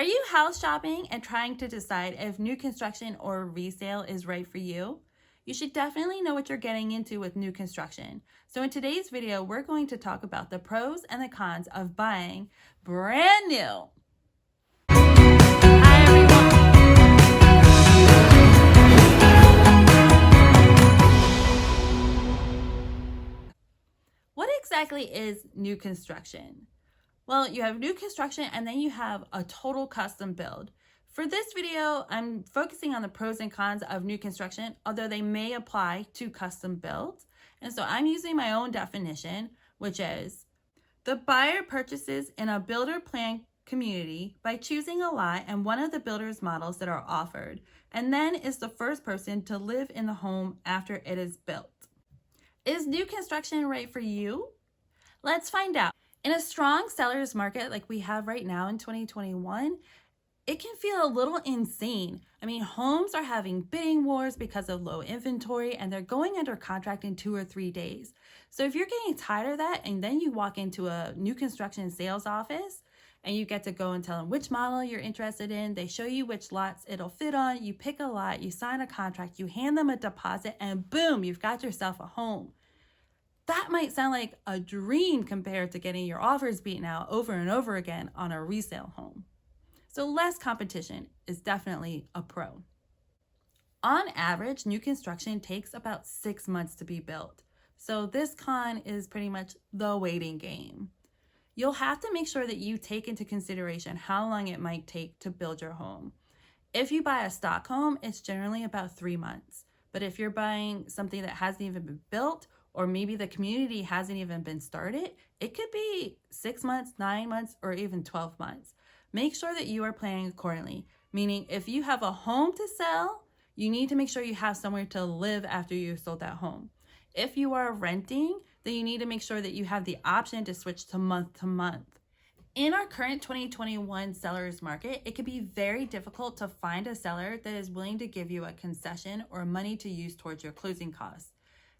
Are you house shopping and trying to decide if new construction or resale is right for you? You should definitely know what you're getting into with new construction. So in today's video, we're going to talk about the pros and the cons of buying brand new. Hi everyone. What exactly is new construction? Well, you have new construction and then you have a total custom build. For this video, I'm focusing on the pros and cons of new construction, although they may apply to custom builds. And so I'm using my own definition, which is the buyer purchases in a builder plan community by choosing a lot and one of the builder's models that are offered, and then is the first person to live in the home after it is built. Is new construction right for you? Let's find out. In a strong seller's market like we have right now in 2021, it can feel a little insane. I mean, homes are having bidding wars because of low inventory and they're going under contract in 2 or 3 days. So if you're getting tired of that and then you walk into a new construction sales office and you get to go and tell them which model you're interested in, they show you which lots it'll fit on, you pick a lot, you sign a contract, you hand them a deposit, and boom, you've got yourself a home. That might sound like a dream compared to getting your offers beaten out over and over again on a resale home. So less competition is definitely a pro. On average, new construction takes about 6 months to be built. So this con is pretty much the waiting game. You'll have to make sure that you take into consideration how long it might take to build your home. If you buy a stock home, it's generally about 3 months. But if you're buying something that hasn't even been built, or maybe the community hasn't even been started, it could be 6 months, 9 months, or even 12 months. Make sure that you are planning accordingly, meaning if you have a home to sell, you need to make sure you have somewhere to live after you've sold that home. If you are renting, then you need to make sure that you have the option to switch to month. In our current 2021 seller's market, it can be very difficult to find a seller that is willing to give you a concession or money to use towards your closing costs.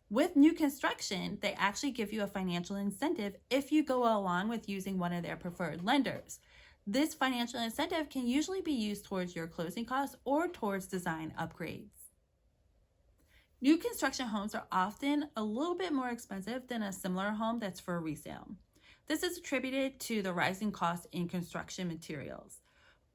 With new construction, they actually give you a financial incentive if you go along with using one of their preferred lenders. This financial incentive can usually be used towards your closing costs or towards design upgrades. New construction homes are often a little bit more expensive than a similar home that's for resale. This is attributed to the rising cost in construction materials.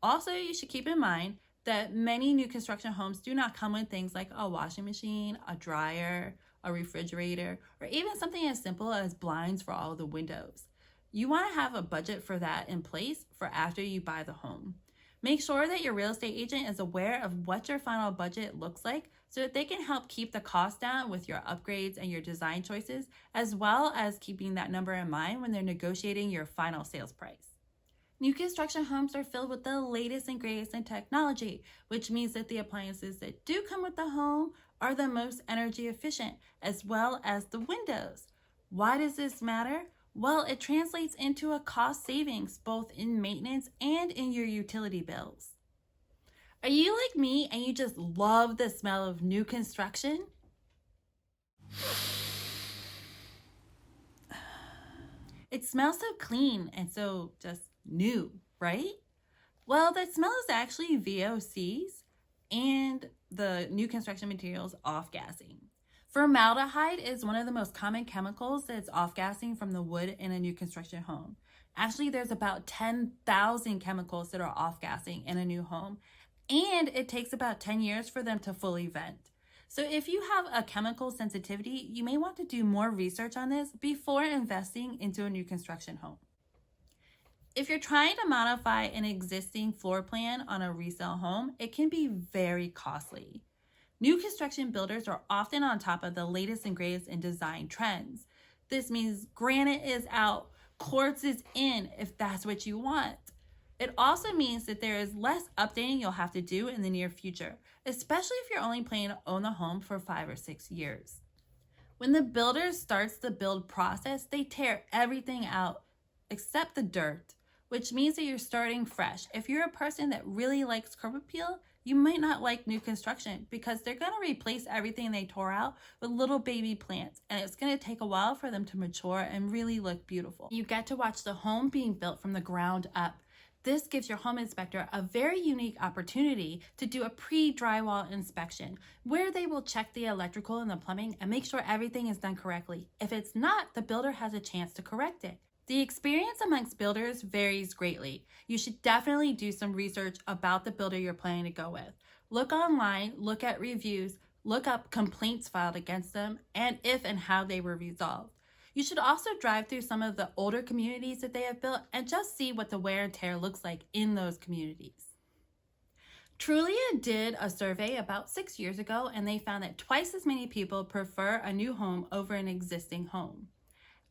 Also, you should keep in mind that many new construction homes do not come with things like a washing machine, a dryer, a refrigerator, or even something as simple as blinds for all the windows. You want to have a budget for that in place for after you buy the home. Make sure that your real estate agent is aware of what your final budget looks like so that they can help keep the cost down with your upgrades and your design choices, as well as keeping that number in mind when they're negotiating your final sales price. New construction homes are filled with the latest and greatest in technology, which means that the appliances that do come with the home are the most energy efficient, as well as the windows. Why does this matter? Well, it translates into a cost savings both in maintenance and in your utility bills. Are you like me and you just love the smell of new construction? It smells so clean and so just new, right? Well, that smell is actually VOCs and the new construction materials off-gassing. Formaldehyde is one of the most common chemicals that's off-gassing from the wood in a new construction home. Actually, there's about 10,000 chemicals that are off-gassing in a new home, and it takes about 10 years for them to fully vent. So if you have a chemical sensitivity, you may want to do more research on this before investing into a new construction home. If you're trying to modify an existing floor plan on a resale home, it can be very costly. New construction builders are often on top of the latest and greatest in design trends. This means granite is out, quartz is in if that's what you want. It also means that there is less updating you'll have to do in the near future, especially if you're only planning to own the home for 5 or 6 years. When the builder starts the build process, they tear everything out except the dirt, which means that you're starting fresh. If you're a person that really likes curb appeal, you might not like new construction because they're going to replace everything they tore out with little baby plants, and it's going to take a while for them to mature and really look beautiful. You get to watch the home being built from the ground up. This gives your home inspector a very unique opportunity to do a pre-drywall inspection where they will check the electrical and the plumbing and make sure everything is done correctly. If it's not, the builder has a chance to correct it. The experience amongst builders varies greatly. You should definitely do some research about the builder you're planning to go with. Look online, look at reviews, look up complaints filed against them, and if and how they were resolved. You should also drive through some of the older communities that they have built and just see what the wear and tear looks like in those communities. Trulia did a survey about 6 years ago, and they found that twice as many people prefer a new home over an existing home.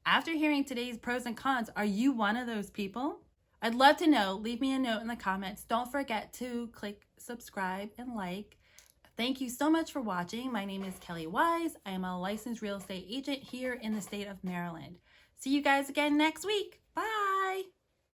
After hearing today's pros and cons, are you one of those people? I'd love to know. Leave me a note in the comments. Don't forget to click subscribe and like. Thank you so much for watching. My name is Kelly Wise. I am a licensed real estate agent here in the state of Maryland. See you guys again next week. Bye.